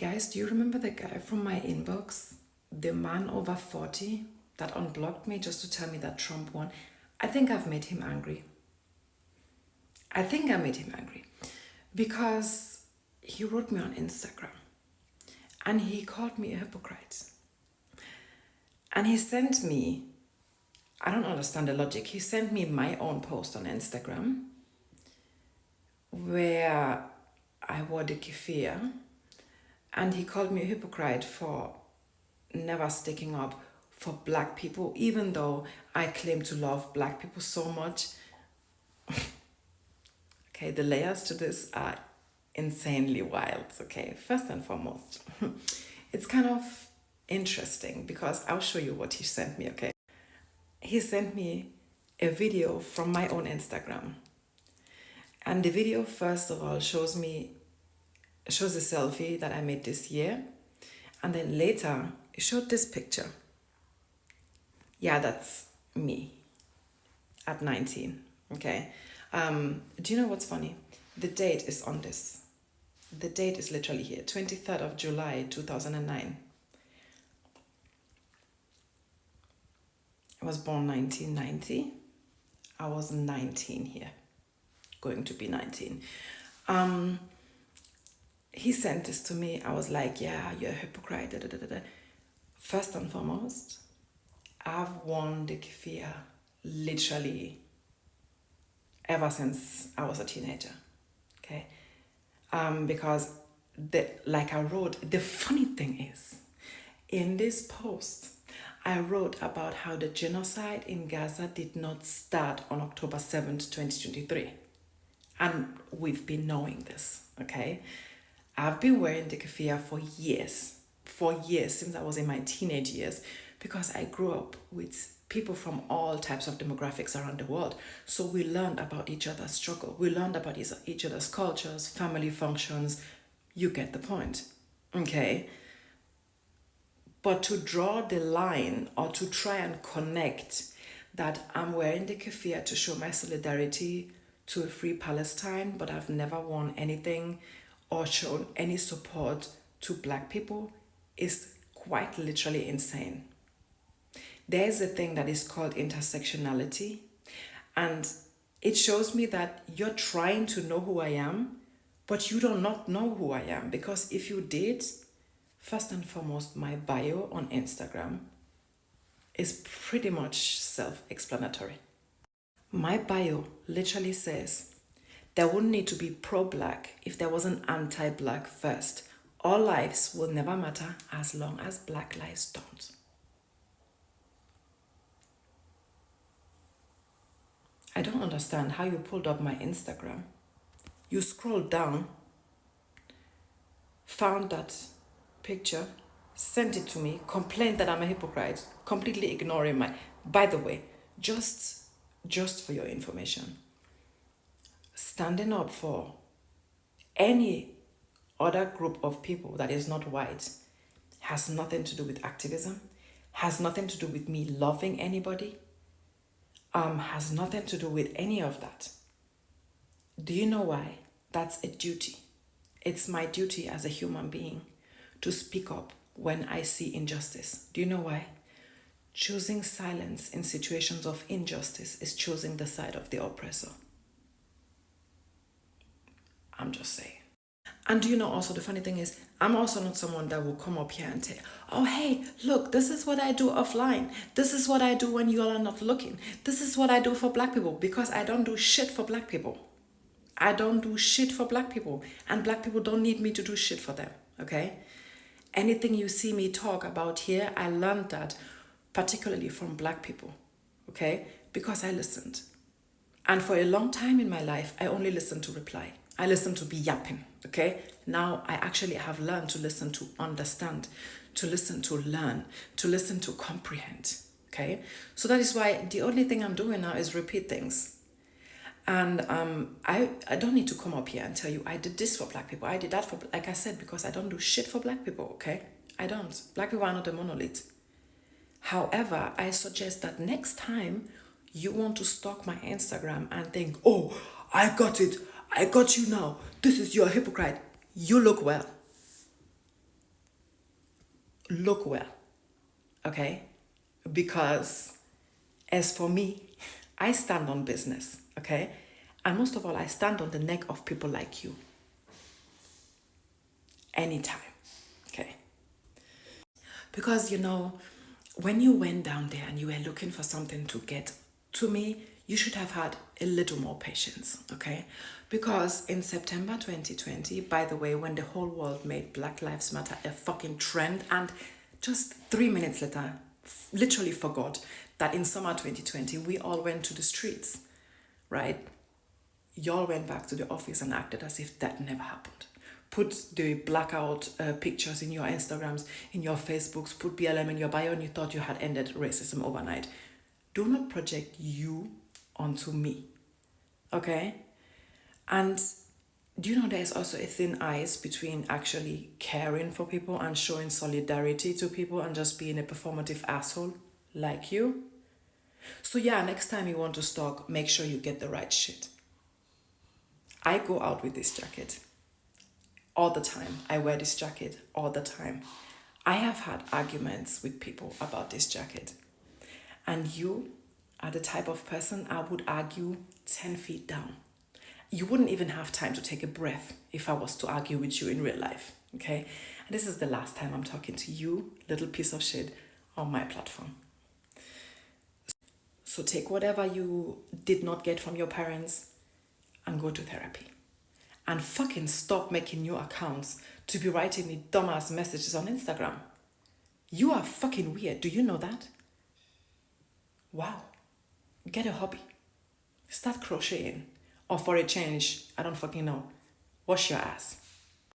Guys, do you remember the guy from my inbox? The man over 40 that unblocked me just to tell me that Trump won? I think I've made him angry. I think I made him angry because he wrote me on Instagram and he called me a hypocrite. And he sent me, I don't understand the logic, he sent me my own post on Instagram where I wore the keffiyeh, and he called me a hypocrite for never sticking up for black people, even though I claim to love black people so much. Okay, the layers to this are insanely wild, okay? First and foremost, it's kind of interesting because I'll show you what he sent me, okay? He sent me a video from my own Instagram. And the video, first of all, shows a selfie that I made this year. And then later, it showed this picture. Yeah, that's me at 19, okay? Do you know what's funny? The date is on this. The date is literally here, 23rd of July, 2009. I was born 1990. I was 19 here, going to be 19. He sent this to me. I was like, yeah, you're a hypocrite. Da, da, da, da. First and foremost, I've worn the keffiyeh literally ever since I was a teenager, okay? Because like I wrote, the funny thing is, in this post, I wrote about how the genocide in Gaza did not start on October 7th, 2023. And we've been knowing this, okay? I've been wearing the keffiyeh for years, since I was in my teenage years, because I grew up with people from all types of demographics around the world. So we learned about each other's struggle. We learned about each other's cultures, family functions. You get the point, okay? But to draw the line or to try and connect that I'm wearing the keffiyeh to show my solidarity to a free Palestine, but I've never worn anything or shown any support to black people is quite literally insane. There is a thing that is called intersectionality, and it shows me that you're trying to know who I am, but you do not know who I am, because if you did, first and foremost, my bio on Instagram is pretty much self-explanatory. My bio literally says there wouldn't need to be pro-black if there was an anti-black first. All lives will never matter as long as black lives don't. I don't understand how you pulled up my Instagram. You scrolled down, found that picture, sent it to me, complained that I'm a hypocrite, completely ignoring my... By the way, just for your information, standing up for any other group of people that is not white has nothing to do with activism, has nothing to do with me loving anybody, has nothing to do with any of that. Do you know why? That's a duty. It's my duty as a human being to speak up when I see injustice. Do you know why? Choosing silence in situations of injustice is choosing the side of the oppressor. I'm just saying. And do you know also the funny thing is, I'm also not someone that will come up here and say, oh, hey, look, this is what I do offline. This is what I do when you all are not looking. This is what I do for black people, because I don't do shit for black people. I don't do shit for black people, and black people don't need me to do shit for them, okay? Anything you see me talk about here, I learned that particularly from black people, okay? Because I listened. And for a long time in my life, I only listened to reply. I listened to be yapping, okay? Now I actually have learned to listen to understand, to listen to learn, to listen to comprehend, okay? So that is why the only thing I'm doing now is repeat things. And I don't need to come up here and tell you I did this for black people, I did that for, like I said, because I don't do shit for black people, okay? I don't. Black people are not a monolith. However, I suggest that next time you want to stalk my Instagram and think, oh, I got it, I got you now, this is your hypocrite, you look well. look well, okay? Because as for me, I stand on business, okay? And most of all, I stand on the neck of people like you. Anytime, okay? Because, when you went down there and you were looking for something to get, to me, you should have had a little more patience, okay? Because in September 2020, by the way, when the whole world made Black Lives Matter a fucking trend, and just 3 minutes later, literally forgot that in summer 2020, we all went to the streets, right? Y'all went back to the office and acted as if that never happened. Put the blackout pictures in your Instagrams, in your Facebooks, put BLM in your bio, and you thought you had ended racism overnight. Do not project you onto me, okay? And do you know there's also a thin ice between actually caring for people and showing solidarity to people and just being a performative asshole like you? So yeah, next time you want to stalk, make sure you get the right shit. I go out with this jacket all the time. I wear this jacket all the time. I have had arguments with people about this jacket. And you are the type of person I would argue 10 feet down. You wouldn't even have time to take a breath if I was to argue with you in real life, okay? And this is the last time I'm talking to you, little piece of shit, on my platform. So take whatever you did not get from your parents and go to therapy. And fucking stop making new accounts to be writing me dumbass messages on Instagram. You are fucking weird. Do you know that? Wow. Get a hobby. Start crocheting. Or for a change, I don't fucking know. Wash your ass.